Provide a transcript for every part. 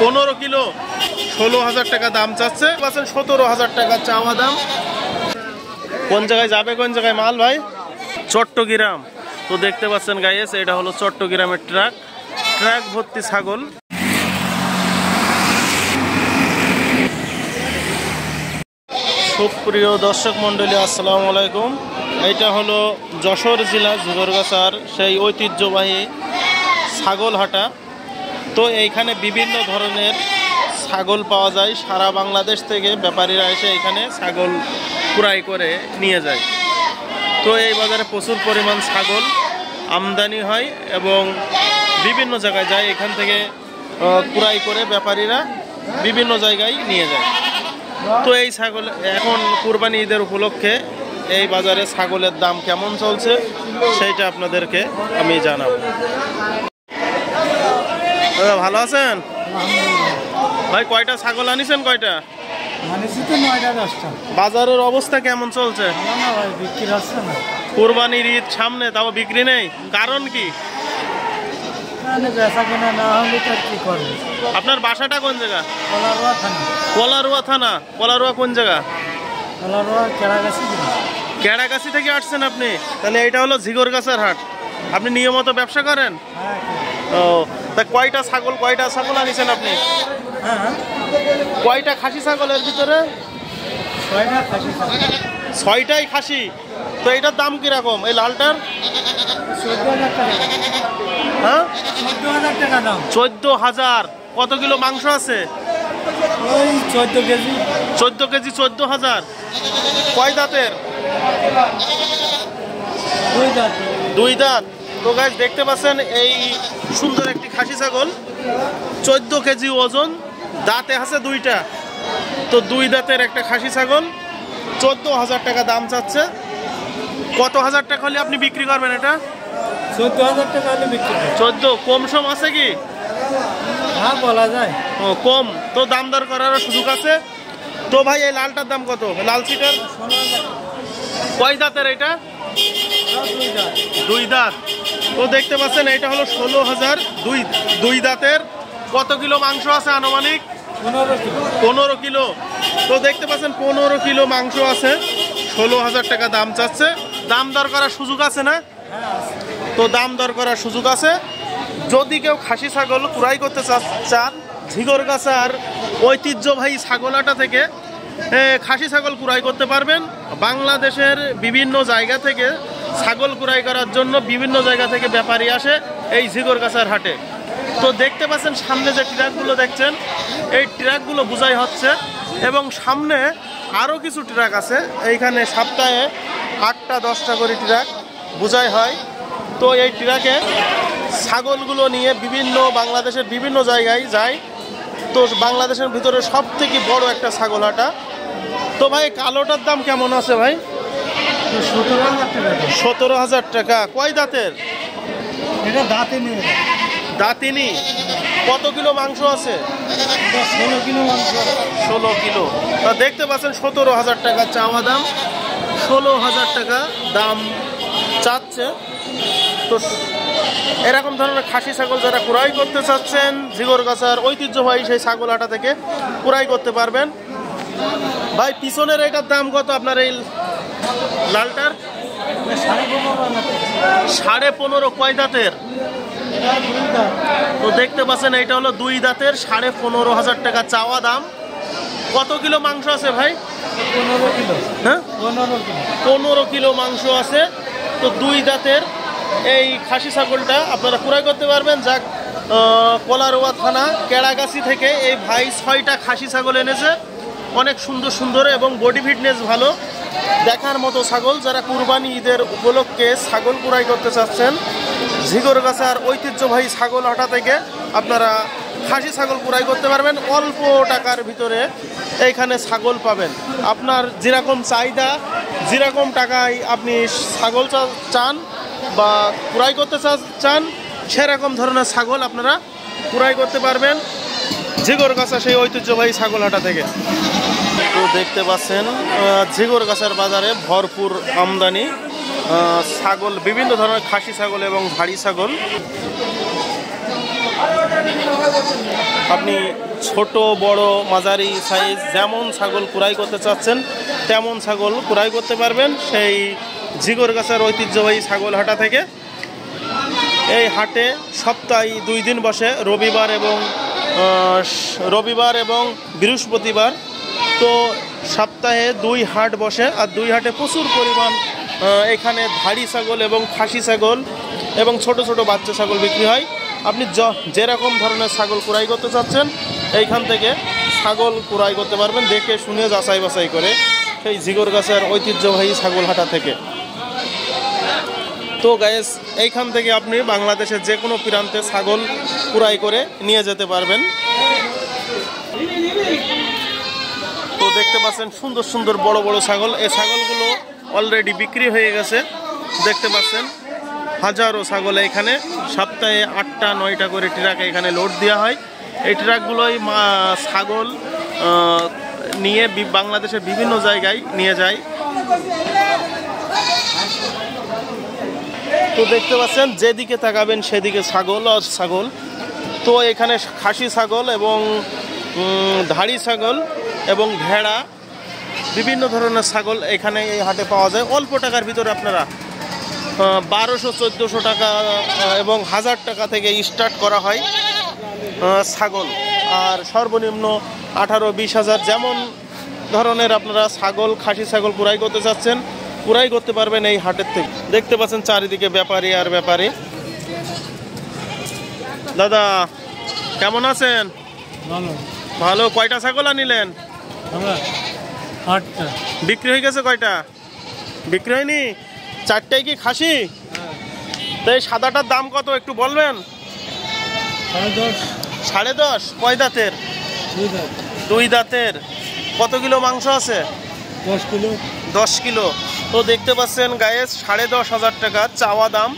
15 kilo 16,000 টাকা দাম চাচ্ছে, 17,000 টাকা চাওয়া দাম। কোন জায়গায় যাবে, কোন জায়গায় মাল ভাই? চট্টগ্রাম। তো দেখতে পাচ্ছেন গাইস, এটা হলো চট্টগ্রামের ট্রাক ভর্তি ছাগল। সুপ্রিয় দর্শক মন্ডলী, আসসালামু আলাইকুম। এটা হলো যশোর জেলা ঝিগরগাছার সেই ঐতিহ্যবাহী ছাগল হাটা। তো এইখানে বিভিন্ন ধরনের ছাগল পাওয়া যায়, সারা বাংলাদেশ থেকে ব্যাপারীরা এসে এখানে ছাগল ক্রয় করে নিয়ে যায়। তো এই বাজারে প্রচুর পরিমাণ ছাগল আমদানি হয় এবং বিভিন্ন জায়গায় যায়, এখান থেকে ক্রয় করে ব্যাপারীরা বিভিন্ন জায়গায় নিয়ে যায়। তো এই ছাগল এখন কুরবানি ঈদের উপলক্ষে এই বাজারে ছাগলের দাম কেমন চলছে সেইটা আপনাদেরকে আমি জানাবো। ভালো আছেন ভাই? কয়টা ছাগল আনিছেন? কয়টা? বাজারের অবস্থা কেমন চলছে? কুরবানির ঈদ সামনে, তাও বিক্রি নেই, কারণ কি? আপনার বাসাটা কোন জায়গা? কলারুয়া থানা। কলারুয়া কোন জায়গা? কেড়াগাছি থেকে আসছেন আপনি? তাহলে এটা হলো ঝিগরগাছার হাট। আপনি নিয়মিত ব্যবসা করেন? ও, তা কয়টা ছাগল আনিছেন আপনি? কয়টা খাসি ছাগলের ভিতরে? 6টাই খাসি। তো এটার দাম কিরকম এই লালটার? 14,000। কত কিলো মাংস আছে? 14 কেজি। 14,000। কয় দাঁতের? 2 দাঁত। তো গাইস দেখতে পাচ্ছেন এই সুন্দর একটি খাসি ছাগল, 14 কেজি ওজন, দাঁতে আছে 2টা। তো 2 দাঁতের একটা খাসি ছাগল, 14,000 টাকা দাম চাচ্ছে। কত হাজার টাকা হলে আপনি বিক্রি করবেন এটা? 14,000 টাকা হলে বিক্রি। 14। কম সম আছে কি? হ্যাঁ, বলা যায়। ও, কম। তো দাম দর করার সুযোগ আছে। তো ভাই এই লালটার দাম কত? লাল সিটার কয় দাঁতের এটা? 2 দাঁত। তো দেখতে পাচ্ছেন এটা হলো 16,000, 2 দাঁতের। কত কিলো মাংস আছে আনুমানিক? 15 কিলো। তো দেখতে পাচ্ছেন 15 কিলো মাংস আছে, 16,000 টাকা দাম চাচ্ছে। দাম দর করার সুযোগ আছে না? তো দাম দর করার সুযোগ আছে। যদি কেউ খাসি ছাগল ক্রয় করতে চান, ঝিগরগাছার ঐতিহ্যবাহী ছাগলহাটা থেকে খাসি ছাগল ক্রয় করতে পারবেন। বাংলাদেশের বিভিন্ন জায়গা থেকে ছাগল ক্রয় করার জন্য বিভিন্ন জায়গা থেকে ব্যাপারী আসে এই ঝিগরগাছার হাটে। তো দেখতে পাচ্ছেন সামনে যে ট্রাকগুলো দেখছেন, এই ট্রাকগুলো বোঝাই হচ্ছে এবং সামনে আরও কিছু ট্রাক আছে। এইখানে সপ্তাহে 8টা 10টা করে ট্রাক বোঝাই হয়। তো এই ট্রাকে ছাগলগুলো নিয়ে বাংলাদেশের বিভিন্ন জায়গায় যায়। তো বাংলাদেশের ভিতরে সব থেকে বড় একটা ছাগল হাটা। তো ভাই কালোটার দাম কেমন আছে ভাই? 17,000 টাকা। কয় দাঁতের? এটা দাঁতিনি। দাঁতিনি। কত কিলো মাংস আছে? 16 কিলো মাংস। 16 কিলো। তা দেখতে পাচ্ছেন 17,000 টাকা চাওয়া দাম, 16,000 টাকা দাম চাচ্ছে। তো এরকম ধরনের খাসি ছাগল যারা ক্রয় করতে চাচ্ছেন, ঝিগরগাছার ঐতিহ্যবাহী সেই ছাগল হাটা থেকে ক্রয় করতে পারবেন। ভাই পিছনের এটার দাম কত আপনার এই লালটার? 15.5। কয় দাঁতের? তো দেখতে পাচ্ছেন এটা হলো 2 দাঁতের, 15,500 টাকা চাওয়া দাম। কত কিলো মাংস আছে ভাই? 15 কিলো। হ্যাঁ, 15 কিলো মাংস আছে। তো 2 দাঁতের এই খাসি ছাগলটা আপনারা ক্রয় করতে পারবেন। যাক, কলারুয়া থানা কেড়াগাছি থেকে এই ভাই 6টা খাসি ছাগল এনেছে, অনেক সুন্দর সুন্দর এবং বডি ফিটনেস ভালো, দেখার মতো ছাগল। যারা কুরবানি ঈদের উপলক্ষে ছাগল ক্রয় করতে চাচ্ছেন, ঝিগরগাছার ঐতিহ্যবাহী ছাগল হাটা থেকে আপনারা খাসি ছাগল ক্রয় করতে পারবেন। অল্প টাকার ভিতরে এইখানে ছাগল পাবেন। আপনার যেরকম চাহিদা, যেরকম টাকায় আপনি ছাগল চান বা ক্রয় করতে চান, সেরকম ধরনের ছাগল আপনারা ক্রয় করতে পারবেন ঝিগরগাছা সেই ঐতিহ্যবাহী ছাগল হাটা থেকে। তো দেখতে পাচ্ছেন ঝিগরগাছার বাজারে ভরপুর আমদানি ছাগল, বিভিন্ন ধরনের খাসি ছাগল এবং ধাড়ি ছাগল। আপনি ছোট বড় মাঝারি সাইজ যেমন ছাগল ক্রয় করতে চাচ্ছেন তেমন ছাগল ক্রয় করতে পারবেন সেই ঝিগরগাছার ঐতিহ্যবাহী ছাগল হাটা থেকে। এই হাটে সপ্তাহে 2 দিন বসে, রবিবার এবং বৃহস্পতিবার। তো সপ্তাহে 2 হাট বসে, আর 2 হাটে প্রচুর পরিমাণ এখানে ধাড়ি ছাগল এবং খাসি ছাগল এবং ছোট ছোট বাচ্চা ছাগল বিক্রি হয়। আপনি যেরকম ধরনের ছাগল ক্রয় করতে চাচ্ছেন এইখান থেকে ছাগল ক্রয় করতে পারবেন, দেখে শুনে যাচাই বাছাই করে, সেই ঝিগরগাছার ঐতিহ্যবাহী ছাগল হাটা থেকে। তো গাইস, এইখান থেকে আপনি বাংলাদেশের যে কোনো প্রান্তে ছাগল ক্রয় করে নিয়ে যেতে পারবেন। তো দেখতে পাচ্ছেন সুন্দর সুন্দর বড় বড় ছাগল। এই ছাগলগুলো অলরেডি বিক্রি হয়ে গেছে। দেখতে পাচ্ছেন হাজারো ছাগল এখানে, সপ্তাহে 8টা-9টা করে ট্রাক এখানে লোড দেওয়া হয়। এই ট্রাকগুলোই ছাগল নিয়ে বাংলাদেশের বিভিন্ন জায়গায় নিয়ে যায়। তো দেখতে পাচ্ছেন যেদিকে তাকাবেন সেদিকে ছাগল আর ছাগল। তো এখানে খাসি ছাগল এবং ধাড়ি ছাগল এবং ভেড়া, বিভিন্ন ধরনের ছাগল এখানে এই হাটে পাওয়া যায়। অল্প টাকার ভিতরে আপনারা 1200-1400 টাকা এবং 1000 টাকা থেকে স্টার্ট করা হয় ছাগল, আর সর্বনিম্ন 18-20 হাজার। যেমন ধরনের আপনারা ছাগল, খাসি ছাগল ক্রয় করতে চাচ্ছেন ক্রয় করতে পারবেন এই হাটের থেকে। দেখতে পাচ্ছেন চারিদিকে ব্যাপারী আর ব্যাপারী। দাদা কেমন আছেন? ভালো। কয়টা ছাগল আনিলেন? 8টা। বিক্রি হয়ে গেছে? কয়টা বিক্রি হয়নি? 4টাই কি খাসি? তো এই সাদাটার দাম কত একটু বলবেন? 10.5 কয় দাঁতের? 2 দাঁতের। কত কিলো মাংস আছে? 10 কিলো। 10 কিলো। তো দেখতে পাচ্ছেন গায়েস 10,500 টাকা চাওয়া দাম।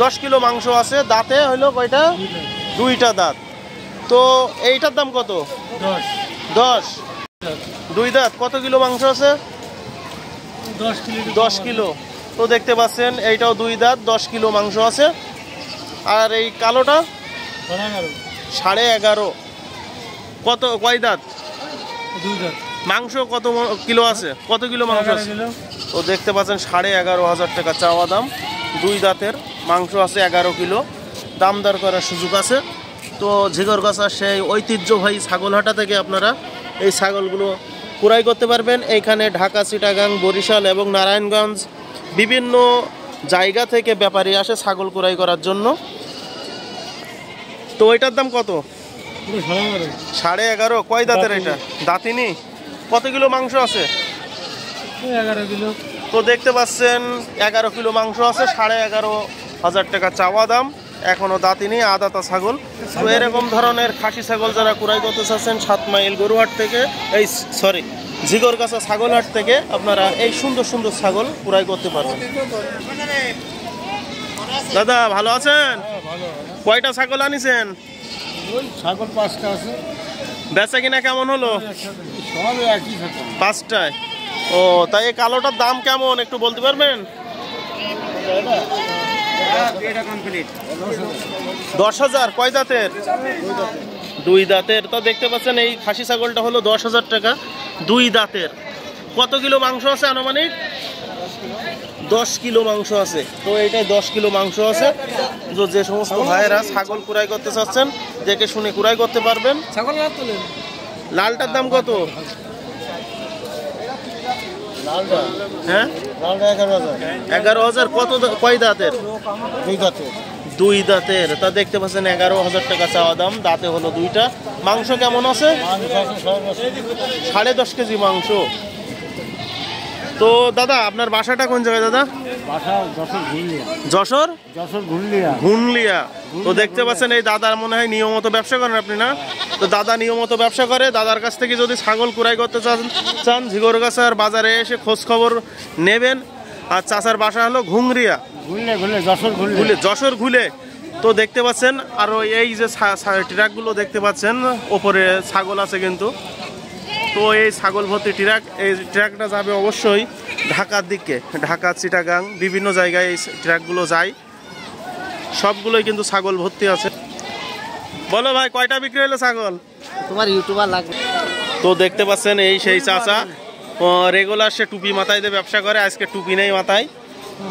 10 কিলো মাংস আছে। দাঁতে হইলো কয়টা? 2টা দাঁত। তো এইটার দাম কত? 10। 2 দাঁত। কত কিলো মাংস আছে? 10 কিলো। তো দেখতে পাচ্ছেন এইটাও 2 দাঁত, 10 কিলো মাংস আছে। আর এই কালোটা 11.5। কত কয় দাঁত? 2 দাঁত। মাংস কত কিলো আছে? কত কিলো মাংস আছে? তো দেখতে পাচ্ছেন 11,500 টাকা চাওয়া দাম। 2 দাঁতের মাংস আছে 11 কিলো। দাম দর করার সুযোগ আছে। তো ঝিগরগাছার সেই ঐতিহ্যবাহী ছাগলহাটা থেকে আপনারা এই ছাগলগুলো ক্রয় করতে পারবেন। এইখানে ঢাকা, চিটাগাং, বরিশাল এবং নারায়ণগঞ্জ বিভিন্ন জায়গা থেকে ব্যাপারী আসে ছাগল ক্রয় করার জন্য। তো এটার দাম কত? 11.5। কয় দাঁতের এটা? দাঁতিনি। কত কিলো মাংস আছে? 11 কিলো। তো দেখতে পাচ্ছেন 11 কিলো মাংস আছে। 11,500 টাকা চাওয়া দাম। এখনো দাঁতিনি, আদাতা ছাগল। তো এরকম ধরনের খাসি ছাগল যারা ক্রয় করতে চাচ্ছেন 7 মাইল গরুহাট থেকে, ঝিগরগাছা ছাগলহাট থেকে আপনারা এই সুন্দর সুন্দর ছাগল ক্রয় করতে পারবেন। দাদা ভালো আছেন? কয়টা ছাগল আনিছেন? ছাগল 5টা আছে। বেচা কিনা কেমন হলো? সব একই থাকে। 5টায়। ও তাই এই কালোটার দাম কেমন একটু বলতে পারবেন? 10,000। কয় দাঁতের? 2 দাঁতের। তো দেখতে পাচ্ছেন এই খাসি ছাগলটা হলো 10,000 টাকা, 2 দাঁতের। কত কিলো মাংস আছে আনুমানিক? 10 কিলো মাংস আছে। তো এইটাই 10 কিলো মাংস আছে। যে সমস্ত ভাইয়েরা ছাগল ক্রয় করতে চাচ্ছেন দেখে শুনে ক্রয় করতে পারবেন। ছাগল না তোলেন। লালটার দাম কত? হ্যাঁ 11,000। কত কয় দাঁতের? 2 দাঁতের। 2 দাঁতের। তা দেখতে পাচ্ছেন 11,000 টাকা চাওয়া দাম। দাঁতে হলো 2টা। মাংস কেমন আছে? 10.5 কেজি মাংস। তো দাদা আপনার বাসাটা কোন জায়গায় দাদা? যশোর ঘুনলিয়া। তো দেখতে পাচ্ছেন এই দাদার মনে হয় নিয়মিত ব্যবসা করেন আপনি, না? তো দাদা নিয়মিত ব্যবসা করে। দাদার কাছ থেকে যদি ছাগল ক্রয় করতে চান ঝিগরগাছার বাজারে এসে খোঁজ খবর নেবেন। আর চাচার বাসা হলো ঘুংরিয়া, যশোর ঘুলে। তো দেখতে পাচ্ছেন আরও এই যে ট্রাকগুলো দেখতে পাচ্ছেন ওপরে ছাগল আছে কিন্তু। তো এই ছাগল ভর্তি ট্রাক, এই ট্রাকটা যাবে অবশ্যই ঢাকার দিকে। ঢাকা, চিটাগাং বিভিন্ন জায়গায় এই ট্রাকগুলো যায়। সবগুলোই কিন্তু ছাগল ভর্তি আছে। বলো ভাই কয়টা বিক্রি হলো ছাগল? তোমার ইউটিউবার লাগবে। তো দেখতে পাচ্ছেন এই সেই চাচা, রেগুলার সে টুপি মাথায় দিয়ে ব্যবসা করে, আজকে টুপি নেই মাথায়।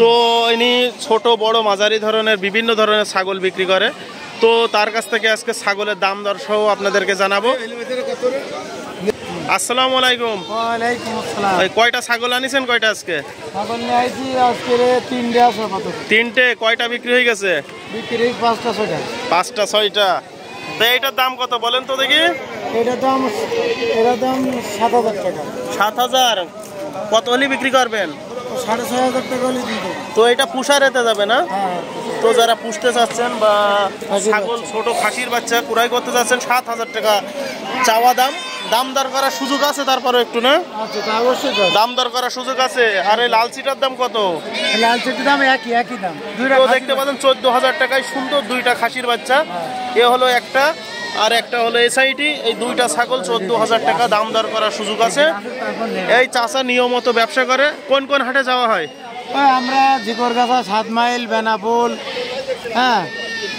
তো ইনি ছোট বড় মাঝারি ধরনের বিভিন্ন ধরনের ছাগল বিক্রি করে। তো তার কাছ থেকে আজকে ছাগলের দাম দর সহ আপনাদেরকে জানাবো। আসসালামু আলাইকুম। ওয়ালাইকুম আসসালাম। কয়টা ছাগল আনিছেন কয়টা আজকে? ছাগল নিয়ে আইছি আজকে 3টে আছে আপাতত। 3টে। কয়টা বিক্রি হয়ে গেছে? বিক্রি 5টা 6টা। 5টা 6টা। তো এইটার দাম কত বলেন তো দেখি? এটার দাম 7,000 টাকা। 7,000। কত হলে বিক্রি করবেন? 6,500 টাকা হলে দিয়ে দেবো। তো এটা পুষার এতে যাবে না? হ্যাঁ। তো যারা পুষতে চাচ্ছেন বা ছাগল ছোট খাসির বাচ্চা কুড়াই করতে চাচ্ছেন 7,000 টাকা চাওয়া দাম। দাম দর করার সুযোগ আছে তারপরে একটু না? আচ্ছা, তা অবশ্যই দাম দর করার সুযোগ আছে। আর এই লাল চিটার দাম কত? লাল চিটির দাম একই দাম। তো দেখতে পাচ্ছেন 14,000 টাকায় সুন্দর 2টা খাসির বাচ্চা। এ হলো একটা, আর একটা হলো এসআইটি। এই 2টা ছাগল 14,000 টাকা। দাম দর করার সুযোগ আছে। এই চাচা নিয়মিত ব্যবসা করে। কোন কোন হাটে যাওয়া হয়? আমরা ঝিকরগাছা, 7 মাইল, বেনাপোল, হ্যাঁ,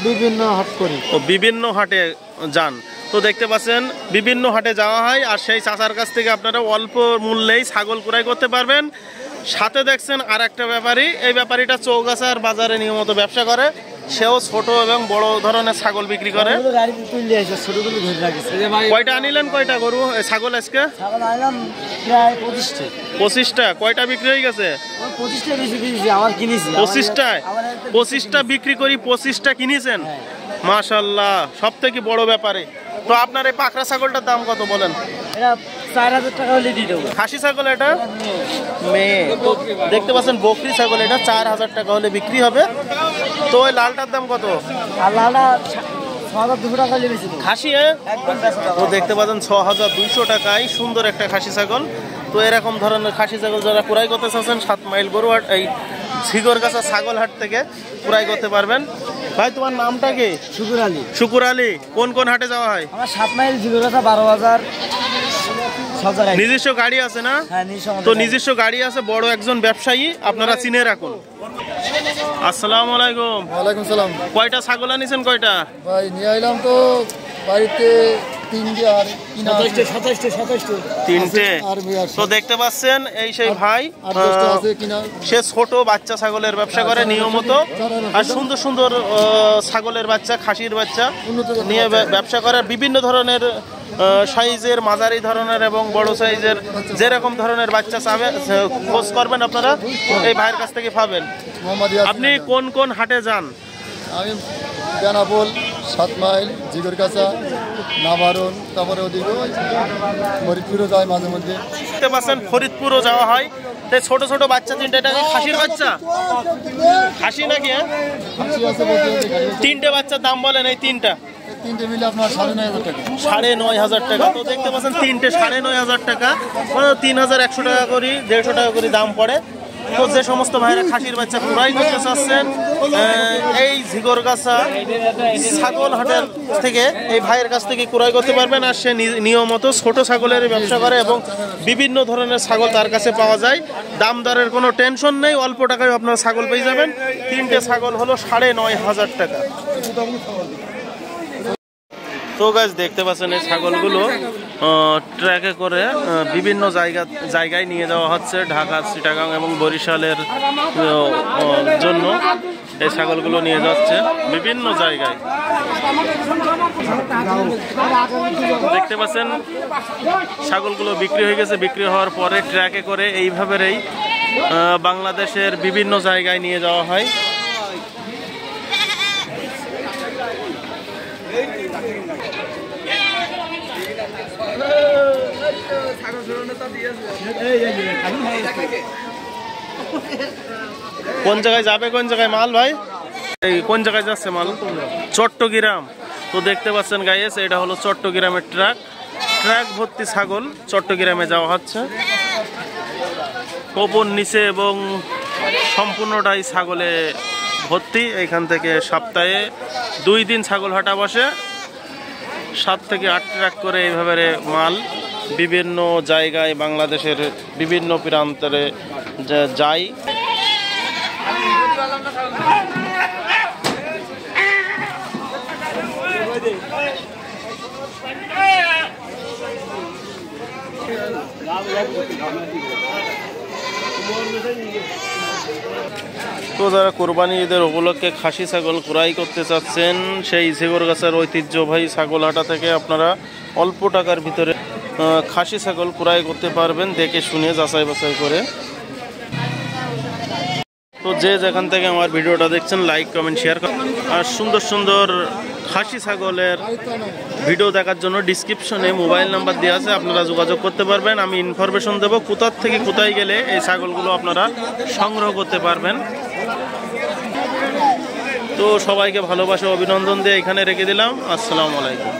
বিভিন্ন হাট করি। ও বিভিন্ন হাটে যান। তো দেখতে পাচ্ছেন বিভিন্ন হাটে যাওয়া হয়, আর সেই চাচার কাছ থেকে আপনারা অল্প মূল্যেই ছাগল ক্রয় করতে পারবেন। সাথে দেখছেন আর একটা ব্যাপারী, এই ব্যাপারীটা চৌগাছার বাজারে নিয়মিত ব্যবসা করে। সেও ছোট এবং বড় ধরনের ছাগল বিক্রি করে। কয়টা আনিলেন? কয়টা গরু ছাগল আজকে? 25টা। কয়টা বিক্রি হয়ে গেছে? 25টা বিক্রি করি, 25টা কিনেছেন। মাশাআল্লাহ, সব থেকে বড় ব্যাপারে। তো আপনার এই পাকড়া ছাগলটার দাম কত বলেন? 4,000 টাকা হলে দিয়ে দেবো। খাসি ছাগল এটা মেয়ে। তো দেখতে পাচ্ছেন বকরি ছাগল, এটা 4,000 টাকা হলে বিক্রি হবে। তো ওই লালটার দাম কত? আর লালটা 6,200 টাকা হলে বেশি খাসি। তো দেখতে পাচ্ছেন 6,200 টাকায় সুন্দর একটা খাসি ছাগল। তো এরকম ধরনের খাসি ছাগল যারা ক্রয় করতে চাচ্ছেন 7 মাইল গরুহাট, এই ঝিকরগাছা ছাগল হাট থেকে ক্রয় করতে পারবেন। ভাই তোমার নামটা কি? শুকুর আলী। শুকুর আলী। কোন কোন হাটে যাওয়া হয়? আমার 7 মাইল ঝিকরগাছা, 12,000। নিজস্ব গাড়ি আছে না? হ্যাঁ, তো নিজস্ব গাড়ি আছে, বড় একজন ব্যবসায়ী, আপনারা চিনে রাখুন। আসসালামু আলাইকুম। ওয়ালাইকুম সালাম। কয়টা ছাগল আনিছেন? কয়টা ভাই নিয়ে আইলাম তো বাড়িতে 3টে আর 27টে। 3টে। তো দেখতে পাচ্ছেন এই সেই ভাই, সে ছোট বাচ্চা ছাগলের ব্যবসা করে নিয়মিত, আর সুন্দর সুন্দর ছাগলের বাচ্চা, খাসির বাচ্চা নিয়ে ব্যবসা করে। বিভিন্ন ধরনের সাইজের, মাঝারি ধরনের এবং বড় সাইজের যেরকম ধরনের বাচ্চা চাবে খোঁজ করবেন আপনারা এই ভাইয়ের কাছ থেকে পাবেন। আপনি কোন কোন হাটে যান? আমি বেনাপোল, 7 মাইল, ঝিকরগাছা, নাভারণ, তারপরে ওদিকে ফরিদপুরও যায় মাঝে মধ্যে। দেখতে পাচ্ছেন ফরিদপুরও যাওয়া হয়। তাই ছোট ছোট বাচ্চা 3টে খাসির বাচ্চা, খাসি নাকি? হ্যাঁ, 3টে বাচ্চার দাম বলেন। এই 3টা 3টে মিলে আপনার 9,500 টাকা। 9,500 টাকা। তো দেখতে পাচ্ছেন 3টে 9,500 টাকা, 3,100 টাকা করে, 150 টাকা করে দাম পড়ে। তো যে সমস্ত ভাইরা খাসির বাচ্চা ক্রয় করতে চাচ্ছেন এই ঝিকরগাছা ছাগল হাটের থেকে এই ভাইয়ের কাছ থেকে ক্রয় করতে পারবেন। আর সে নিয়মিত ছোট ছাগলের ব্যবসা করে এবং বিভিন্ন ধরনের ছাগল তার কাছে পাওয়া যায়। দাম দরের কোনো টেনশন নেই, অল্প টাকায় আপনারা ছাগল পেয়ে যাবেন। 3টে ছাগল হলো 9,500 টাকা। তো গাছ দেখতে পাচ্ছেন এই ছাগলগুলো ট্রাকে করে বিভিন্ন জায়গায় নিয়ে যাওয়া হচ্ছে, ঢাকা, চিটাগাং এবং বরিশালের জন্য এই ছাগলগুলো নিয়ে যাচ্ছে বিভিন্ন জায়গায়। দেখতে পাচ্ছেন ছাগলগুলো বিক্রি হয়ে গেছে। বিক্রি হওয়ার পরে ট্রাকে করে এইভাবেই বাংলাদেশের বিভিন্ন জায়গায় নিয়ে যাওয়া হয়। কোন জায়গায় যাবে, কোন জায়গায় মাল ভাই? এই কোন জায়গায় যাচ্ছে মাল? চট্টগ্রাম। তো দেখতে পাচ্ছেন গাইস, এটা হলো চট্টগ্রামের ট্রাক ভর্তি ছাগল চট্টগ্রামে যাওয়া হচ্ছে। ওপর নিচে এবং সম্পূর্ণটাই ছাগলে ভর্তি। এখান থেকে সপ্তাহে 2 দিন ছাগল হাটা বসে। 7 থেকে 8 ট্রাক করে এইভাবে মাল বিভিন্ন জায়গায় বাংলাদেশের বিভিন্ন প্রান্তরে যায়। তো যারা কোরবানি ঈদের উপলক্ষে খাসি ছাগল ক্রয় করতে চাচ্ছেন, সেই ঝিকরগাছার ঐতিহ্যবাহী ছাগল হাটা থেকে আপনারা অল্প টাকার ভিতরে খাসি ছাগল ক্রয় করতে পারবেন, দেখে শুনে যাচাই বাছাই করে। তো যে যেখান থেকে আমার ভিডিওটা দেখছেন লাইক কমেন্ট শেয়ার করুন। আর সুন্দর সুন্দর খাসি ছাগলের ভিডিও দেখার জন্য ডিসক্রিপশনে মোবাইল নাম্বার দেওয়া আছে, আপনারা যোগাযোগ করতে পারবেন। আমি ইনফরমেশন দেবো কোথার থেকে কোথায় গেলে এই ছাগলগুলো আপনারা সংগ্রহ করতে পারবেন। তো সবাইকে ভালোবাসা অভিনন্দন দিয়ে এখানে রেখে দিলাম। আসসালামু আলাইকুম।